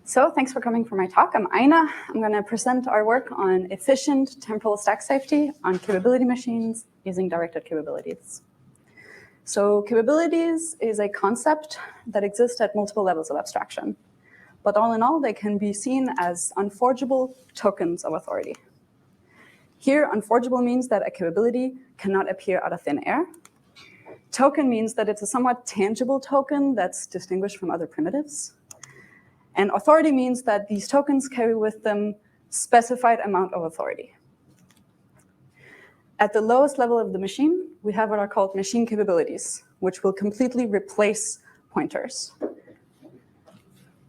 So thanks for coming for my talk. I'm Aina. I'm going to present our work on efficient temporal stack safety on capability machines using directed capabilities. So capabilities is a concept that exists at multiple levels of abstraction. But all in all, they can be seen as unforgeable tokens of authority. Here, unforgeable means that a capability cannot appear out of thin air. Token means that it's a somewhat tangible token that's distinguished from other primitives. And authority means that these tokens carry with them specified amount of authority. At the lowest level of the machine, we have what are called machine capabilities, which will completely replace pointers.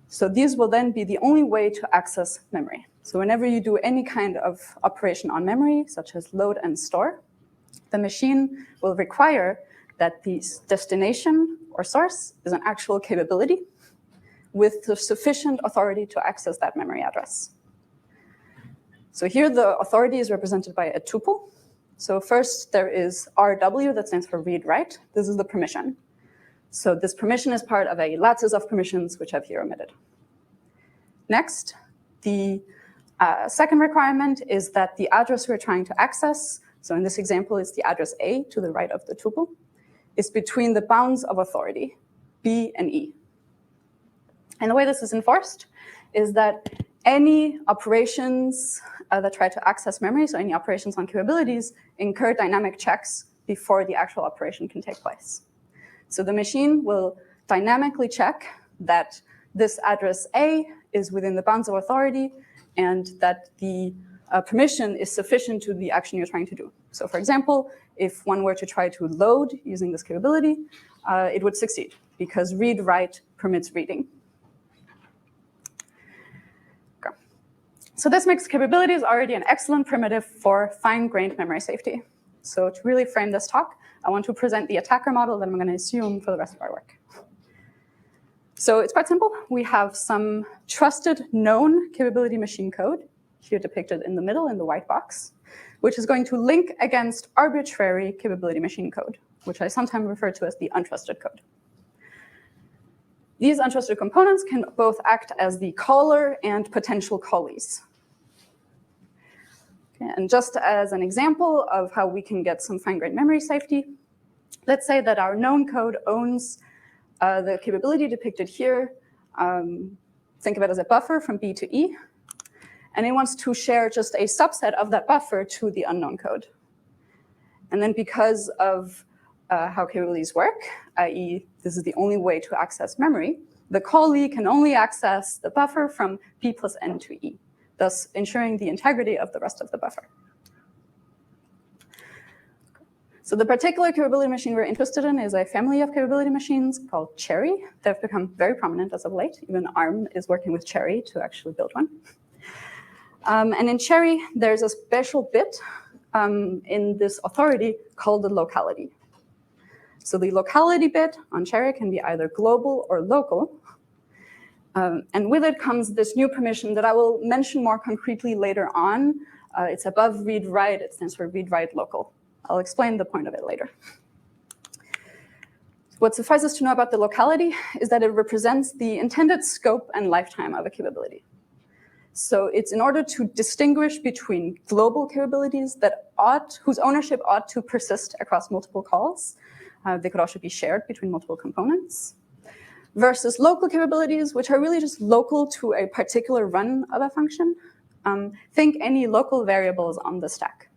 So these will then be the only way to access memory. So whenever you do any kind of operation on memory, such as load and store, the machine will require that the destination or source is an actual capability with the sufficient authority to access that memory address. So here the authority is represented by a tuple. So first there is RW, that stands for read-write. This is the permission. So this permission is part of a lattice of permissions, which I've here omitted. Next, the second requirement is that the address we're trying to access, so in this example it's the address A to the right of the tuple, is between the bounds of authority, B and E. And the way this is enforced is that any operations that try to access memory, so any operations on capabilities, incur dynamic checks before the actual operation can take place. So the machine will dynamically check that this address A is within the bounds of authority and that the permission is sufficient to the action you're trying to do. So for example, if one were to try to load using this capability, it would succeed because read-write permits reading. So this makes capabilities already an excellent primitive for fine-grained memory safety. So to really frame this talk, I want to present the attacker model that I'm going to assume for the rest of our work. So it's quite simple. We have some trusted known capability machine code, here depicted in the middle in the white box, which is going to link against arbitrary capability machine code, which I sometimes refer to as the untrusted code. These untrusted components can both act as the caller and potential callees. And just as an example of how we can get some fine-grained memory safety, let's say that our known code owns the capability depicted here. Think of it as a buffer from B to E. And it wants to share just a subset of that buffer to the unknown code. And then because of how capabilities work, i.e. this is the only way to access memory, the callee can only access the buffer from B plus N to E, thus ensuring the integrity of the rest of the buffer. So the particular capability machine we're interested in is a family of capability machines called Cherry. They've become very prominent as of late. Even ARM is working with Cherry to actually build one. And in Cherry, there's a special bit in this authority called the locality. So the locality bit on Cherry can be either global or local. And with it comes this new permission that I will mention more concretely later on. It's above read-write. It stands for read-write local. I'll explain the point of it later. What suffices to know about the locality is that it represents the intended scope and lifetime of a capability. So it's in order to distinguish between global capabilities that whose ownership ought to persist across multiple calls. They could also be shared between multiple components. Versus local capabilities, which are really just local to a particular run of a function. Think any local variables on the stack.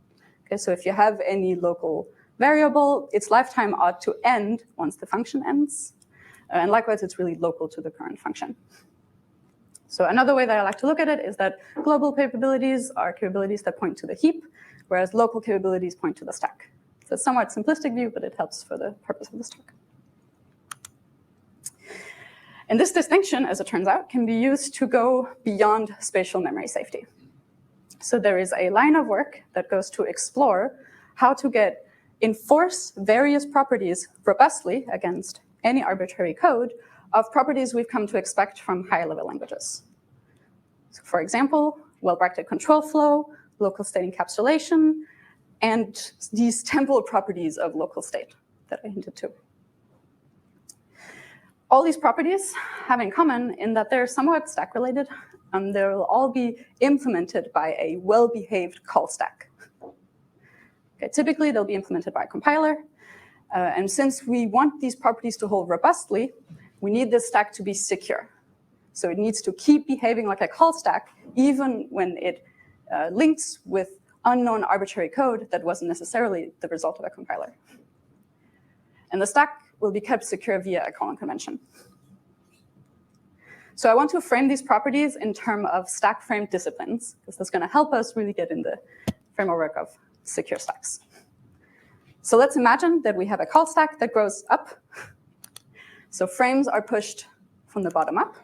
Okay, so if you have any local variable, its lifetime ought to end once the function ends. And likewise, it's really local to the current function. So another way that I like to look at it is that global capabilities are capabilities that point to the heap, whereas local capabilities point to the stack. It's a somewhat simplistic view, but it helps for the purpose of this talk. And this distinction, as it turns out, can be used to go beyond spatial memory safety. So there is a line of work that goes to explore how to enforce various properties robustly against any arbitrary code of properties we've come to expect from higher-level languages. So for example, well-bracketed control flow, local state encapsulation, and these temporal properties of local state that I hinted to. All these properties have in common in that they're somewhat stack related. They will all be implemented by a well-behaved call stack. Okay, typically, they'll be implemented by a compiler. And since we want these properties to hold robustly, we need this stack to be secure. So it needs to keep behaving like a call stack, even when it links with unknown arbitrary code that wasn't necessarily the result of a compiler. And the stack will be kept secure via a calling convention. So I want to frame these properties in terms of stack frame disciplines, because that's going to help us really get in the framework of secure stacks. So let's imagine that we have a call stack that grows up. So frames are pushed from the bottom up.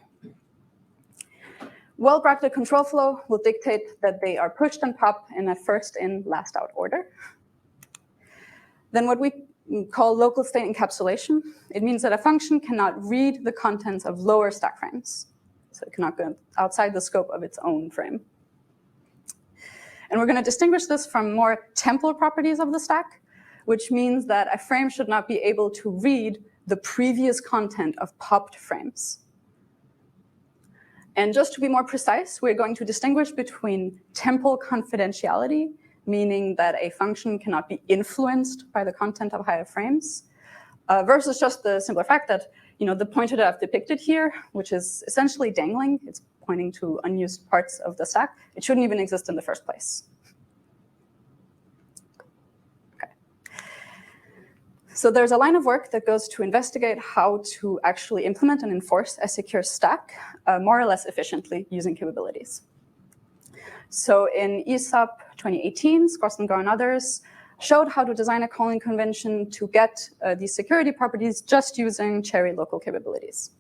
Well-bracketed control flow will dictate that they are pushed and popped in a first in, last out order. Then what we call local state encapsulation, it means that a function cannot read the contents of lower stack frames. So it cannot go outside the scope of its own frame. And we're going to distinguish this from more temporal properties of the stack, which means that a frame should not be able to read the previous content of popped frames. And just to be more precise, we're going to distinguish between temporal confidentiality, meaning that a function cannot be influenced by the content of higher frames, versus just the simpler fact that the pointer that I've depicted here, which is essentially dangling, it's pointing to unused parts of the stack, it shouldn't even exist in the first place. Okay. So there's a line of work that goes to investigate how to actually implement and enforce a secure stack more or less efficiently using capabilities. So in ESOP 2018, Skorsengård and others showed how to design a calling convention to get these security properties just using cherry local capabilities.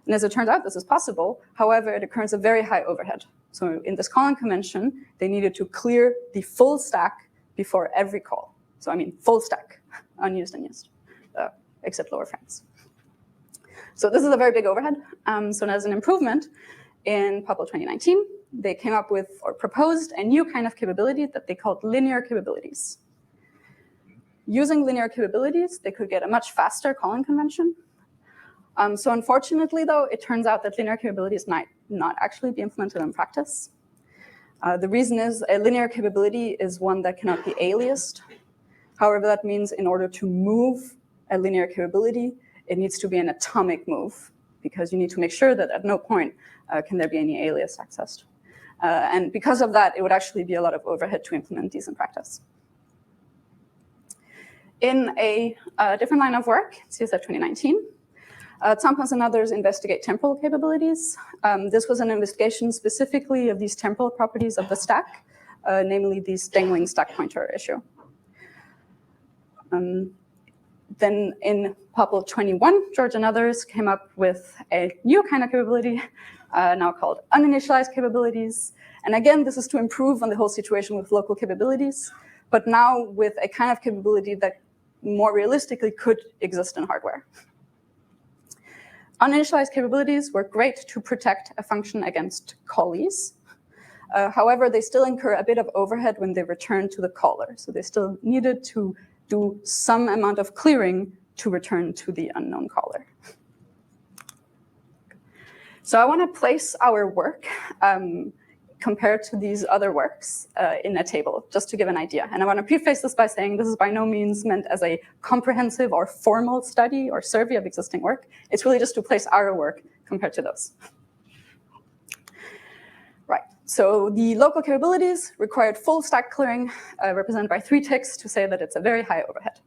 And as it turns out, this is possible. However, it occurs a very high overhead. So in this calling convention, they needed to clear the full stack before every call. So I mean full stack, unused, except lower frames. So this is a very big overhead. So as an improvement, in POPL 2019, they came up with or proposed a new kind of capability that they called linear capabilities. Using linear capabilities, they could get a much faster calling convention. So unfortunately, though, it turns out that linear capabilities might not actually be implemented in practice. The reason is a linear capability is one that cannot be aliased. However, that means in order to move a linear capability, it needs to be an atomic move, because you need to make sure that at no point can there be any alias accessed. And because of that, it would actually be a lot of overhead to implement these in practice. In a different line of work, CSF 2019, Temporal and others investigate temporal capabilities. This was an investigation specifically of these temporal properties of the stack, namely this dangling stack pointer issue. Then in POPL 21, George and others came up with a new kind of capability, now called uninitialized capabilities. And again, this is to improve on the whole situation with local capabilities, but now with a kind of capability that more realistically could exist in hardware. Uninitialized capabilities were great to protect a function against callees. However, they still incur a bit of overhead when they return to the caller. So they still needed to do some amount of clearing to return to the unknown caller. So I want to place our work compared to these other works in a table, just to give an idea. And I want to preface this by saying this is by no means meant as a comprehensive or formal study or survey of existing work. It's really just to place our work compared to those. Right, so the local capabilities required full stack clearing, represented by 3 ticks to say that it's a very high overhead.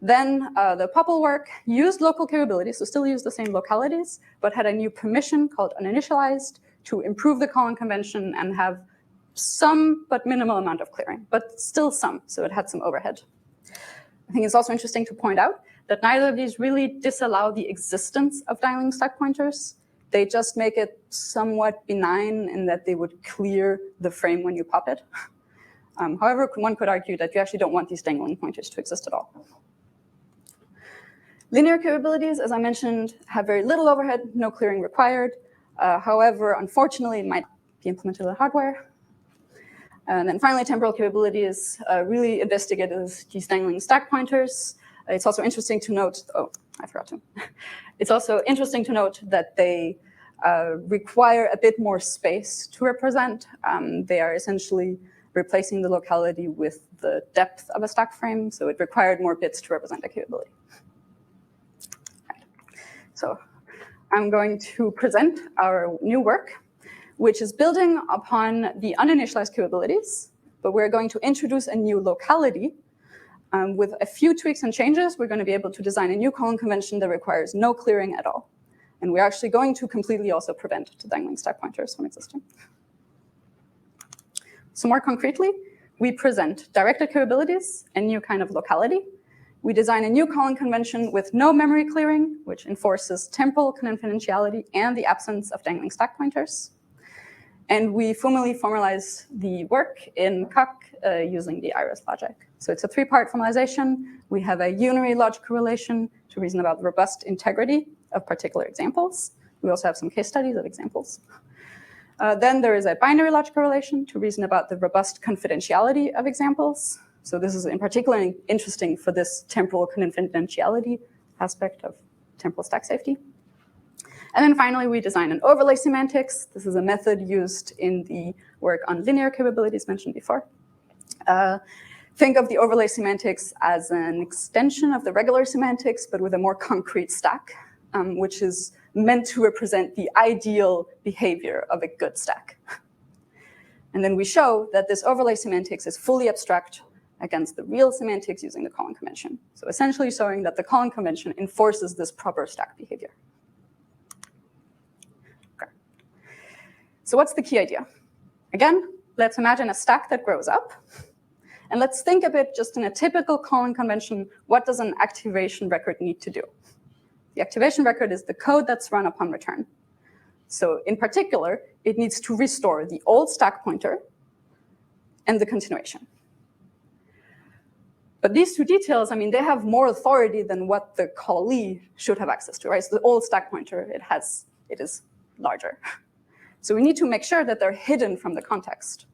Then the POPL work used local capabilities, so still used the same localities, but had a new permission called uninitialized to improve the calling convention and have some but minimal amount of clearing, but still some, so it had some overhead. I think it's also interesting to point out that neither of these really disallow the existence of dangling stack pointers. They just make it somewhat benign in that they would clear the frame when you pop it. However, one could argue that you actually don't want these dangling pointers to exist at all. Linear capabilities, as I mentioned, have very little overhead, no clearing required. However, unfortunately, it might be implemented in hardware. And then finally, temporal capabilities really investigated these dangling stack pointers. It's also interesting to note, I forgot to. It's also interesting to note that they require a bit more space to represent. They are essentially replacing the locality with the depth of a stack frame, so it required more bits to represent a capability. Right. So I'm going to present our new work, which is building upon the uninitialized capabilities, but we're going to introduce a new locality. With a few tweaks and changes, we're going to be able to design a new calling convention that requires no clearing at all. And we're actually going to completely also prevent dangling stack pointers from existing. So more concretely, we present directed capabilities, a new kind of locality. We design a new calling convention with no memory clearing, which enforces temporal confidentiality and the absence of dangling stack pointers. And we formalize the work in COC using the iris logic. So it's a three-part formalization. We have a unary logical relation to reason about the robust integrity of particular examples. We also have some case studies of examples. Then there is a binary logical relation to reason about the robust confidentiality of examples. So this is in particular interesting for this temporal confidentiality aspect of temporal stack safety. And then finally, we design an overlay semantics. This is a method used in the work on linear capabilities mentioned before. Think of the overlay semantics as an extension of the regular semantics, but with a more concrete stack, which is meant to represent the ideal behavior of a good stack. And then we show that this overlay semantics is fully abstract against the real semantics using the calling convention. So essentially showing that the calling convention enforces this proper stack behavior. Okay. So what's the key idea? Again, let's imagine a stack that grows up. And let's think a bit just in a typical calling convention, what does an activation record need to do? The activation record is the code that's run upon return. So in particular, it needs to restore the old stack pointer and the continuation. But these two details, I mean, they have more authority than what the callee should have access to, right? So the old stack pointer, it is larger. So we need to make sure that they're hidden from the context.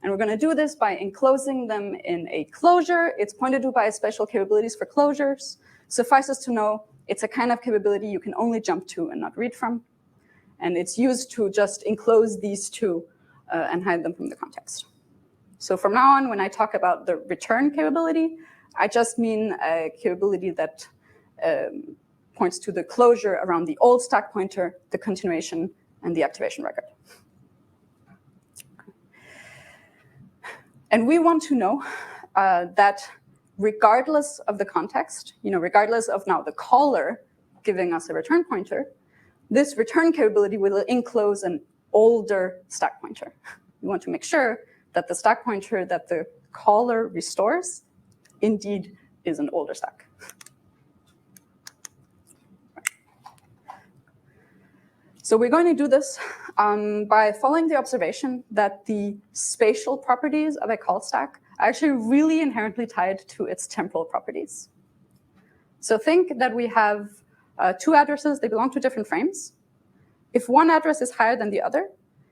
And we're going to do this by enclosing them in a closure. It's pointed to by special capabilities for closures. Suffices to know it's a kind of capability you can only jump to and not read from. And it's used to just enclose these two and hide them from the context. So from now on, when I talk about the return capability, I just mean a capability that points to the closure around the old stack pointer, the continuation, and the activation record. And we want to know that regardless of the context, regardless of now the caller giving us a return pointer, this return capability will enclose an older stack pointer. We want to make sure that the stack pointer that the caller restores indeed is an older stack. So we're going to do this by following the observation that the spatial properties of a call stack are actually really inherently tied to its temporal properties. So think that we have two addresses, they belong to different frames. If one address is higher than the other,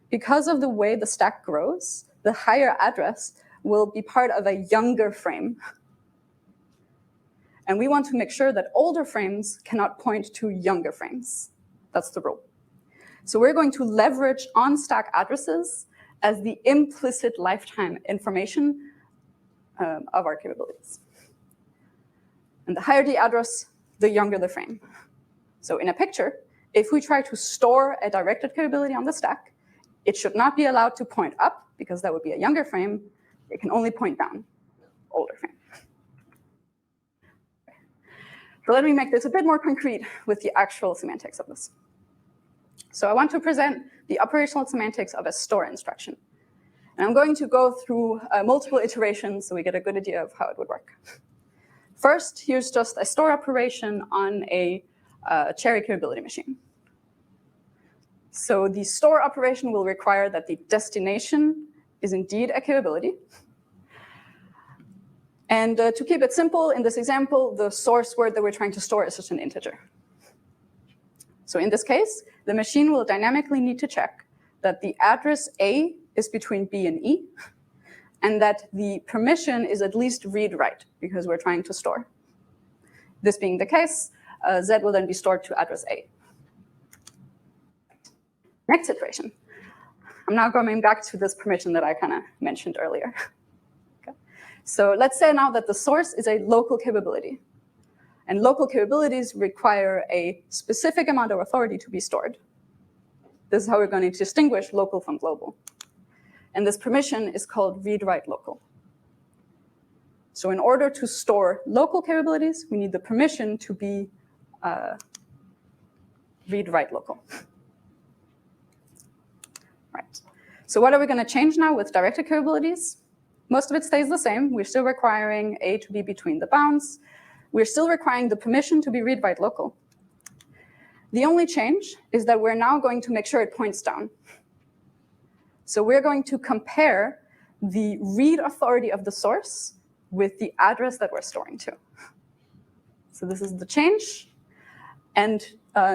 because of the way the stack grows, the higher address will be part of a younger frame. And we want to make sure that older frames cannot point to younger frames. That's the rule. So we're going to leverage on-stack addresses as the implicit lifetime information of our capabilities. And the higher the address, the younger the frame. So in a picture, if we try to store a directed capability on the stack, it should not be allowed to point up, because that would be a younger frame. It can only point down, older frame. So let me make this a bit more concrete with the actual semantics of this. So I want to present the operational semantics of a store instruction. And I'm going to go through multiple iterations so we get a good idea of how it would work. First, here's just a store operation on a cherry capability machine. So the store operation will require that the destination is indeed a capability. And to keep it simple, in this example, the source word that we're trying to store is just an integer. So in this case, the machine will dynamically need to check that the address A is between B and E, and that the permission is at least read-write, because we're trying to store. This being the case, Z will then be stored to address A. Next iteration. I'm now going back to this permission that I kind of mentioned earlier. Okay. So let's say now that the source is a local capability. And local capabilities require a specific amount of authority to be stored. This is how we're going to distinguish local from global. And this permission is called read-write local. So in order to store local capabilities, we need the permission to be read-write local. Right. So what are we going to change now with directed capabilities? Most of it stays the same. We're still requiring A to be between the bounds. We're still requiring the permission to be read-write local. The only change is that we're now going to make sure it points down. So we're going to compare the read authority of the source with the address that we're storing to. So this is the change. And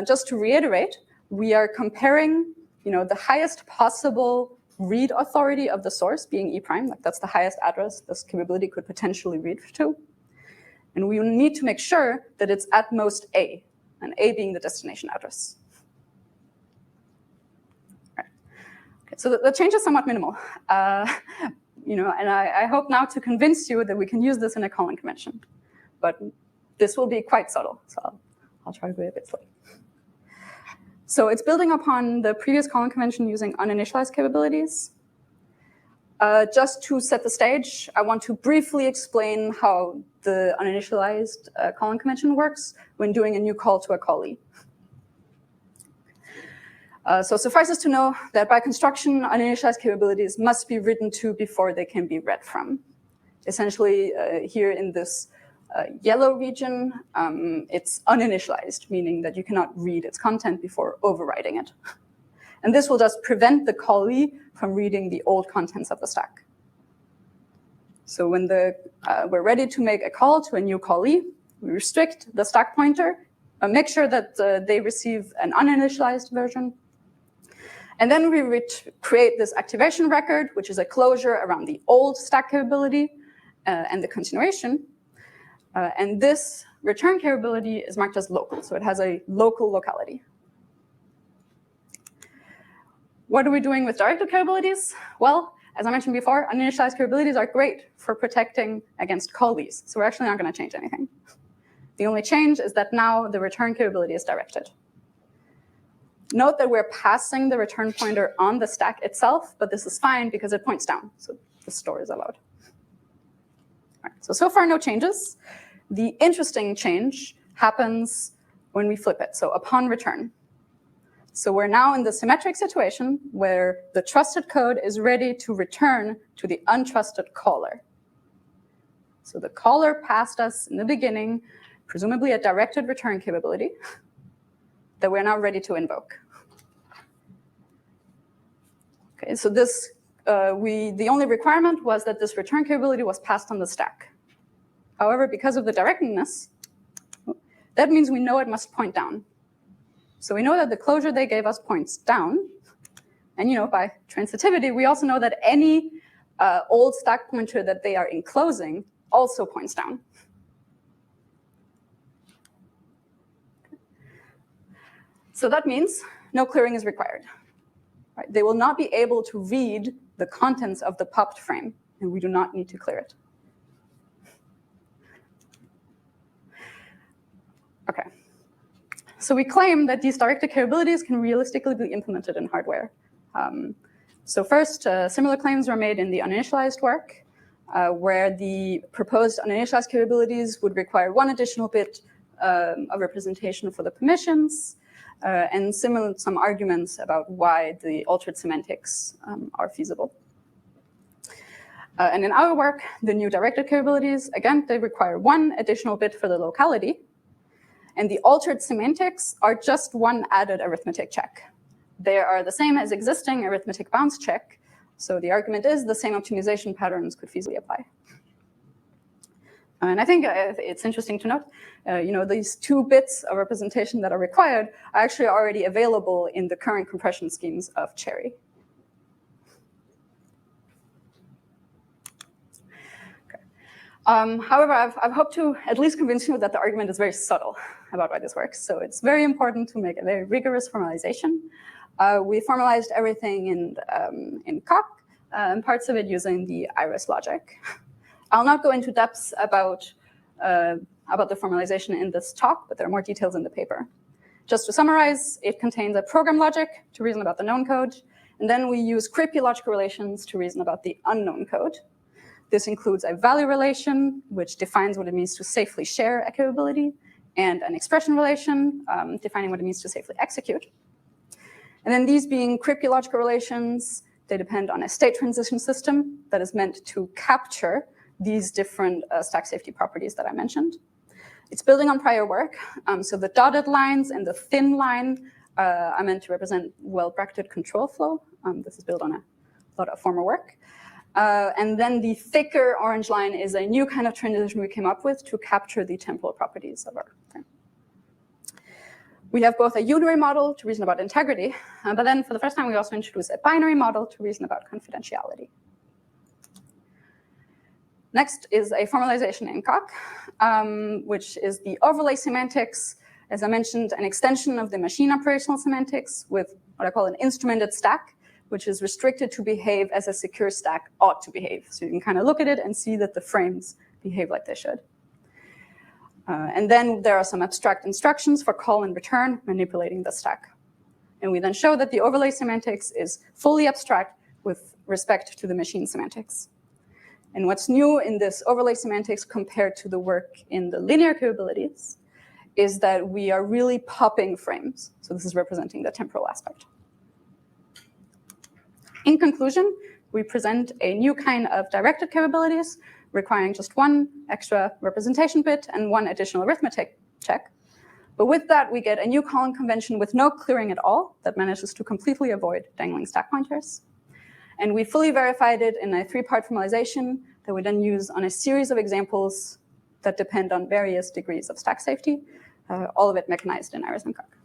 just to reiterate, we are comparing the highest possible read authority of the source being E prime, like that's the highest address this capability could potentially read to. And we need to make sure that it's at most A, and A being the destination address. Right. Okay, so the change is somewhat minimal. And I hope now to convince you that we can use this in a calling convention. But this will be quite subtle, so I'll try to be a bit slow. So it's building upon the previous calling convention using uninitialized capabilities. Just to set the stage, I want to briefly explain how the uninitialized calling convention works when doing a new call to a callee. So suffices to know that by construction, uninitialized capabilities must be written to before they can be read from. Essentially, here in this yellow region, it's uninitialized, meaning that you cannot read its content before overriding it. And this will just prevent the callee from reading the old contents of the stack. So when we're ready to make a call to a new callee, we restrict the stack pointer, make sure that they receive an uninitialized version. And then we create this activation record, which is a closure around the old stack capability and the continuation. And this return capability is marked as local, so it has a local locality. What are we doing with directed capabilities? Well, as I mentioned before, uninitialized capabilities are great for protecting against callees, so we're actually not going to change anything. The only change is that now the return capability is directed. Note that we're passing the return pointer on the stack itself, but this is fine because it points down, so the store is allowed. All right, so far no changes. The interesting change happens when we flip it, so upon return. So we're now in the symmetric situation where the trusted code is ready to return to the untrusted caller. So the caller passed us in the beginning, presumably a directed return capability that we're now ready to invoke. Okay, so this the only requirement was that this return capability was passed on the stack. However, because of the directedness, that means we know it must point down. So we know that the closure they gave us points down. And by transitivity, we also know that any old stack pointer that they are enclosing also points down. So that means no clearing is required. Right? They will not be able to read the contents of the popped frame, and we do not need to clear it. Okay. So we claim that these directed capabilities can realistically be implemented in hardware. So first, similar claims were made in the uninitialized work, where the proposed uninitialized capabilities would require one additional bit of representation for the permissions, and some arguments about why the altered semantics are feasible. And in our work, the new directed capabilities, again, they require one additional bit for the locality. And the altered semantics are just one added arithmetic check. They are the same as existing arithmetic bounds check. So the argument is the same optimization patterns could feasibly apply. And I think it's interesting to note, these 2 bits of representation that are required are actually already available in the current compression schemes of Cherry. Okay. However, I've hoped to at least convince you that the argument is very subtle about why this works. So it's very important to make a very rigorous formalization. We formalized everything in Coq, and parts of it using the iris logic. I'll not go into depths about the formalization in this talk, but there are more details in the paper. Just to summarize, it contains a program logic to reason about the known code, and then we use cryptological relations to reason about the unknown code. This includes a value relation, which defines what it means to safely share a capability, and an expression relation, defining what it means to safely execute. And then these being cryptological relations, they depend on a state transition system that is meant to capture these different stack safety properties that I mentioned. It's building on prior work. So the dotted lines and the thin line are meant to represent well-bracketed control flow. This is built on a lot of former work. And then the thicker orange line is a new kind of transition we came up with to capture the temporal properties of our frame. We have both a unary model to reason about integrity, but then for the first time, we also introduce a binary model to reason about confidentiality. Next is a formalization in Coq, which is the overlay semantics, as I mentioned, an extension of the machine operational semantics with what I call an instrumented stack, which is restricted to behave as a secure stack ought to behave. So you can kind of look at it and see that the frames behave like they should. And then there are some abstract instructions for call and return, manipulating the stack. And we then show that the overlay semantics is fully abstract with respect to the machine semantics. And what's new in this overlay semantics compared to the work in the linear capabilities is that we are really popping frames. So this is representing the temporal aspect. In conclusion, we present a new kind of directed capabilities requiring just one extra representation bit and one additional arithmetic check. But with that, we get a new calling convention with no clearing at all that manages to completely avoid dangling stack pointers. And we fully verified it in a 3-part formalization that we then use on a series of examples that depend on various degrees of stack safety, all of it mechanized in Iris and Coq.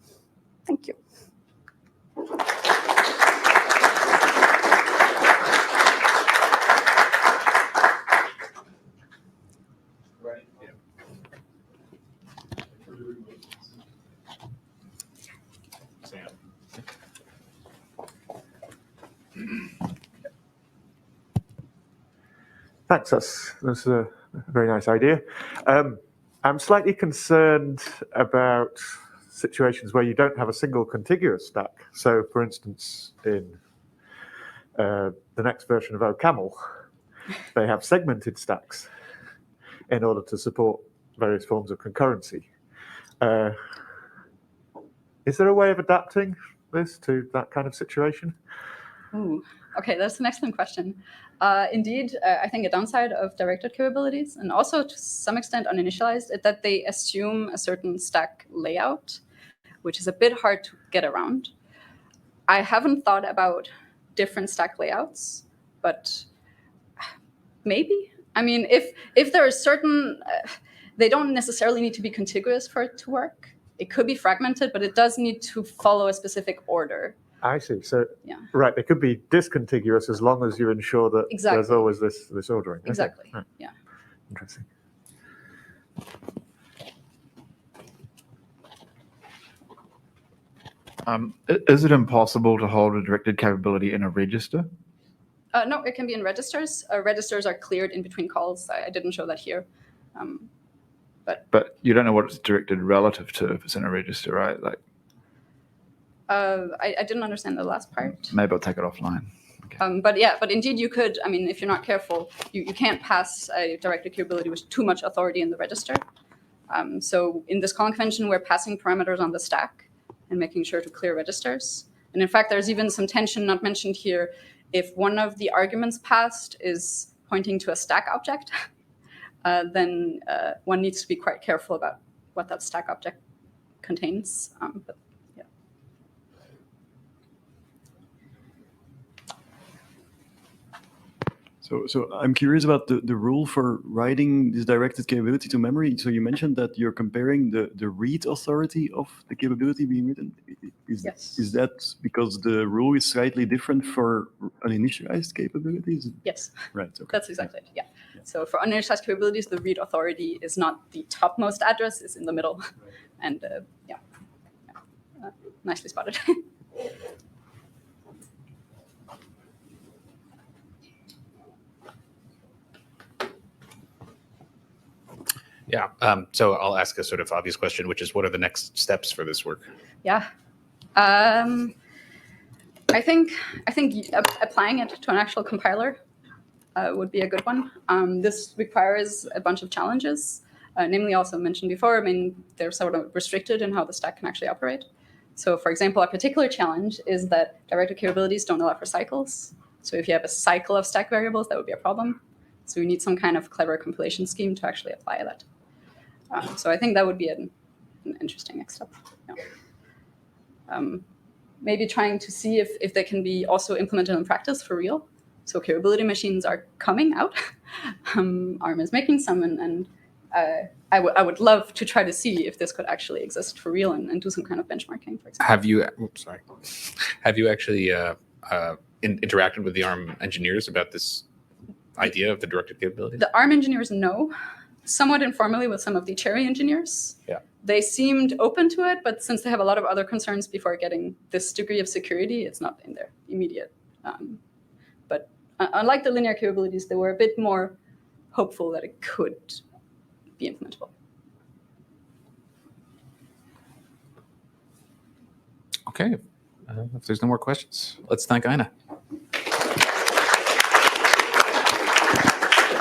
Thank you. Thanks, that's a very nice idea. I'm slightly concerned about situations where you don't have a single contiguous stack. So, for instance, in the next version of OCaml, they have segmented stacks in order to support various forms of concurrency. Is there a way of adapting this to that kind of situation? Ooh, okay, that's an excellent question. Indeed, I think a downside of directed capabilities, and also to some extent uninitialized, is that they assume a certain stack layout, which is a bit hard to get around. I haven't thought about different stack layouts, but maybe. I mean, if there are certain, they don't necessarily need to be contiguous for it to work. It could be fragmented, but it does need to follow a specific order. I see. So, yeah. Right, they could be discontiguous as long as you ensure that exactly. There's always this ordering. Exactly, okay. Yeah. Interesting. Is it impossible to hold a directed capability in a register? No, it can be in registers. Registers are cleared in between calls. I didn't show that here. But you don't know what it's directed relative to if it's in a register, right? Like. I didn't understand the last part. Maybe I'll take it offline. Okay. But indeed you could, I mean, if you're not careful, you can't pass a directed capability with too much authority in the register. So in this calling convention, we're passing parameters on the stack and making sure to clear registers. And in fact, there's even some tension not mentioned here. If one of the arguments passed is pointing to a stack object, then one needs to be quite careful about what that stack object contains. But yeah. So I'm curious about the rule for writing this directed capability to memory. So you mentioned that you're comparing the read authority of the capability being written. Yes. Is that because the rule is slightly different for uninitialized capabilities? Yes. Right. Okay. That's exactly it. Yeah. So for uninitialized capabilities, the read authority is not the topmost address; it's in the middle. And nicely spotted. Yeah. So I'll ask a sort of obvious question, which is, what are the next steps for this work? Yeah. I think applying it to an actual compiler would be a good one. This requires a bunch of challenges, namely also mentioned before. I mean, they're sort of restricted in how the stack can actually operate. So for example, a particular challenge is that directed capabilities don't allow for cycles. So if you have a cycle of stack variables, that would be a problem. So we need some kind of clever compilation scheme to actually apply that. So I think that would be an interesting next step. Yeah. Maybe trying to see if they can be also implemented in practice for real. So capability machines are coming out. ARM is making some, and I would love to try to see if this could actually exist for real and do some kind of benchmarking, for example. Have you actually interacted with the ARM engineers about this idea of the directed capabilities? The ARM engineers know, somewhat informally with some of the Cherry engineers. Yeah. They seemed open to it, but since they have a lot of other concerns before getting this degree of security, it's not in their immediate. But unlike the linear capabilities, they were a bit more hopeful that it could be implementable. Okay. If there's no more questions, let's thank Ina.